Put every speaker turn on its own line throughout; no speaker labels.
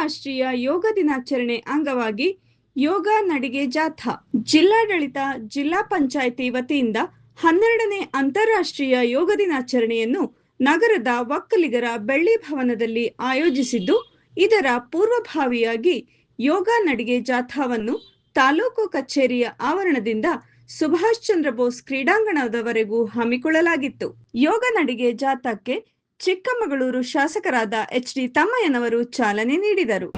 ಅಂತಾರಾಷ್ಟ್ರೀಯ ಯೋಗ ದಿನಾಚರಣೆ ಅಂಗವಾಗಿ ಯೋಗ ನಡಿಗೆ ಜಾಥಾ ಜಿಲ್ಲಾಡಳಿತ ಜಿಲ್ಲಾ ಪಂಚಾಯಿತಿ ವತಿಯಿಂದ 12ನೇ ಅಂತಾರಾಷ್ಟ್ರೀಯ ಯೋಗ ದಿನಾಚರಣೆಯನ್ನು ನಗರದ ಒಕ್ಕಲಿಗರ ಬೆಳ್ಳಿ ಭವನದಲ್ಲಿ ಆಯೋಜಿಸಿದ್ದು, ಇದರ ಪೂರ್ವಭಾವಿಯಾಗಿ ಯೋಗ ನಡಿಗೆ ಜಾಥಾವನ್ನು ತಾಲೂಕು ಕಚೇರಿಯ ಆವರಣದಿಂದ ಸುಭಾಷ್ ಚಂದ್ರ ಬೋಸ್ ಕ್ರೀಡಾಂಗಣದವರೆಗೂ ಹಮ್ಮಿಕೊಳ್ಳಲಾಗಿತ್ತು. ಯೋಗ ನಡಿಗೆ ಜಾಥಾಕ್ಕೆ ಚಿಕ್ಕಮಗಳೂರು ಶಾಸಕರಾದ ಎಚ್.ಡಿ. ತಮ್ಮಯ್ಯನವರು ಚಾಲನೆ ನೀಡಿದರು.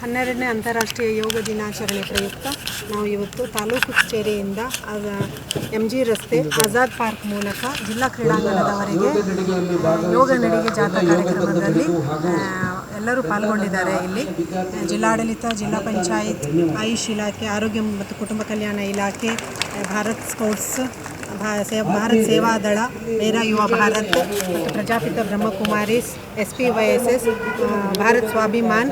ಹನ್ನೆರಡನೇ ಅಂತಾರಾಷ್ಟ್ರೀಯ ಯೋಗ ದಿನಾಚರಣೆ ಪ್ರಯುಕ್ತ ನಾವು ಇವತ್ತು ತಾಲೂಕು ಕಚೇರಿಯಿಂದ MG ರಸ್ತೆ ಆಜಾದ್ ಪಾರ್ಕ್ ಮೂಲಕ ಜಿಲ್ಲಾ ಕ್ರೀಡಾಂಗಣದವರೆಗೆ ಯೋಗ ನಡಿಗೆ ಜಾಥಾ ಕಾರ್ಯಕ್ರಮದಲ್ಲಿ ಎಲ್ಲರೂ ಪಾಲ್ಗೊಂಡಿದ್ದಾರೆ. ಇಲ್ಲಿ ಜಿಲ್ಲಾಡಳಿತ, ಜಿಲ್ಲಾ ಪಂಚಾಯತ್, ಆಯುಷ್ ಇಲಾಖೆ, ಆರೋಗ್ಯ ಮತ್ತು ಕುಟುಂಬ ಕಲ್ಯಾಣ ಇಲಾಖೆ, ಭಾರತ್ ಸ್ಕೌಟ್ಸ್, ಭಾರತ್ ಸೇವಾದಳ, ಮೇರಾ ಯುವ ಭಾರತ್ ಮತ್ತು ಪ್ರಜಾಪಿತ ಬ್ರಹ್ಮಕುಮಾರೀಸ್, SPYSS, ಭಾರತ್ ಸ್ವಾಭಿಮಾನ್,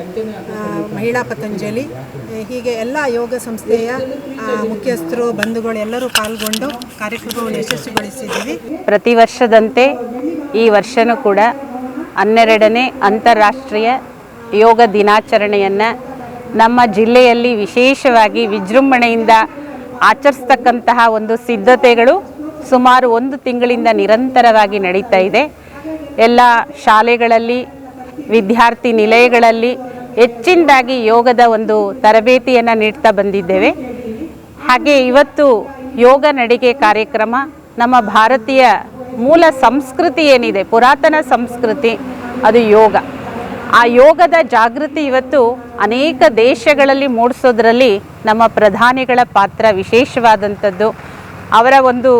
ಮಹಿಳಾ ಪತಂಜಲಿ, ಹೀಗೆ ಎಲ್ಲ ಯೋಗ ಸಂಸ್ಥೆಯ ಮುಖ್ಯಸ್ಥರು, ಬಂಧುಗಳು ಎಲ್ಲರೂ ಪಾಲ್ಗೊಂಡು ಕಾರ್ಯಕ್ರಮವನ್ನು ಯಶಸ್ವಿಗೊಳಿಸಿದ್ದೀವಿ.
ಪ್ರತಿ ವರ್ಷದಂತೆ ಈ ವರ್ಷವೂ ಕೂಡ 12ನೇ ಅಂತಾರಾಷ್ಟ್ರೀಯ ಯೋಗ ದಿನಾಚರಣೆಯನ್ನು ನಮ್ಮ ಜಿಲ್ಲೆಯಲ್ಲಿ ವಿಶೇಷವಾಗಿ ವಿಜೃಂಭಣೆಯಿಂದ ಆಚರಿಸ್ತಕ್ಕಂತಹ ಒಂದು ಸಿದ್ಧತೆಗಳು ಸುಮಾರು 1 ತಿಂಗಳಿಂದ ನಿರಂತರವಾಗಿ ನಡೀತಾ ಇದೆ. ಎಲ್ಲ ಶಾಲೆಗಳಲ್ಲಿ, ವಿದ್ಯಾರ್ಥಿ ನಿಲಯಗಳಲ್ಲಿ ಹೆಚ್ಚಿನದಾಗಿ ಯೋಗದ ಒಂದು ತರಬೇತಿಯನ್ನು ನೀಡ್ತಾ ಬಂದಿದ್ದೇವೆ. ಹಾಗೆ ಇವತ್ತು ಯೋಗ ನಡಿಗೆ ಕಾರ್ಯಕ್ರಮ ನಮ್ಮ ಭಾರತೀಯ ಮೂಲ ಸಂಸ್ಕೃತಿ ಏನಿದೆ, ಪುರಾತನ ಸಂಸ್ಕೃತಿ, ಅದು ಯೋಗ. ಆ ಯೋಗದ ಜಾಗೃತಿ ಇವತ್ತು ಅನೇಕ ದೇಶಗಳಲ್ಲಿ ಮೂಡಿಸೋದ್ರಲ್ಲಿ ನಮ್ಮ ಪ್ರಧಾನಿಗಳ ಪಾತ್ರ ವಿಶೇಷವಾದಂಥದ್ದು. ಅವರ ಒಂದು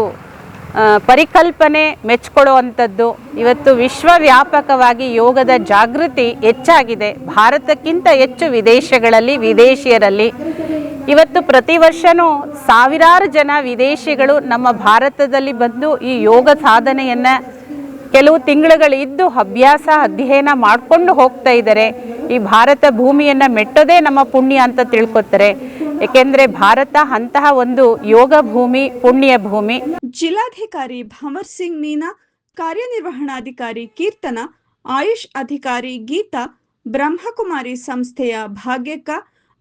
ಪರಿಕಲ್ಪನೆ ಮೆಚ್ಚಿಕೊಳ್ಳುವಂಥದ್ದು. ಇವತ್ತು ವಿಶ್ವವ್ಯಾಪಕವಾಗಿ ಯೋಗದ ಜಾಗೃತಿ ಹೆಚ್ಚಾಗಿದೆ, ಭಾರತಕ್ಕಿಂತ ಹೆಚ್ಚು ವಿದೇಶಗಳಲ್ಲಿ, ವಿದೇಶಿಯರಲ್ಲಿ. ಇವತ್ತು ಪ್ರತಿ ವರ್ಷವೂ ಸಾವಿರಾರು ಜನ ವಿದೇಶಿಗಳು ನಮ್ಮ ಭಾರತದಲ್ಲಿ ಬಂದು ಈ ಯೋಗ ಸಾಧನೆಯನ್ನು ಕೆಲವು ತಿಂಗಳುಗಳಿದ್ದು ಅಭ್ಯಾಸ ಅಧ್ಯಯನ ಮಾಡಿಕೊಂಡು ಹೋಗ್ತಾ ಇದ್ದಾರೆ. ಈ ಭಾರತ ಭೂಮಿಯನ್ನು ಮೆಟ್ಟೋದೇ ನಮ್ಮ ಪುಣ್ಯ ಅಂತ ತಿಳ್ಕೊತಾರೆ. ಏಕೆಂದರೆ ಭಾರತ ಅಂತಹ ಒಂದು ಯೋಗ ಭೂಮಿ, ಪುಣ್ಯ ಭೂಮಿ.
ಜಿಲ್ಲಾಧಿಕಾರಿ ಭಂವರ್ ಸಿಂಗ್ ಮೀನಾ, ಕಾರ್ಯನಿರ್ವಹಣಾಧಿಕಾರಿ ಕೀರ್ತನ, ಆಯುಷ್ ಅಧಿಕಾರಿ ಗೀತಾ, ಬ್ರಹ್ಮಕುಮಾರಿ ಸಂಸ್ಥೆಯ ಭಾಗ್ಯಕ್ಕ,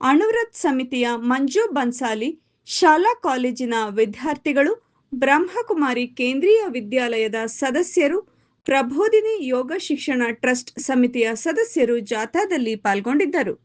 ಅಣುವ್ರತ್ ಸಮಿತಿಯ ಮಂಜು ಬನ್ಸಾಲಿ, ಶಾಲಾ ಕಾಲೇಜಿನ ವಿದ್ಯಾರ್ಥಿಗಳು, ಬ್ರಹ್ಮಕುಮಾರಿ ಕೇಂದ್ರೀಯ ವಿದ್ಯಾಲಯದ ಸದಸ್ಯರು, ಪ್ರಬೋಧಿನಿ ಯೋಗ ಶಿಕ್ಷಣ ಟ್ರಸ್ಟ್ ಸಮಿತಿಯ ಸದಸ್ಯರು ಜಾಥಾದಲ್ಲಿ ಪಾಲ್ಗೊಂಡಿದ್ದರು.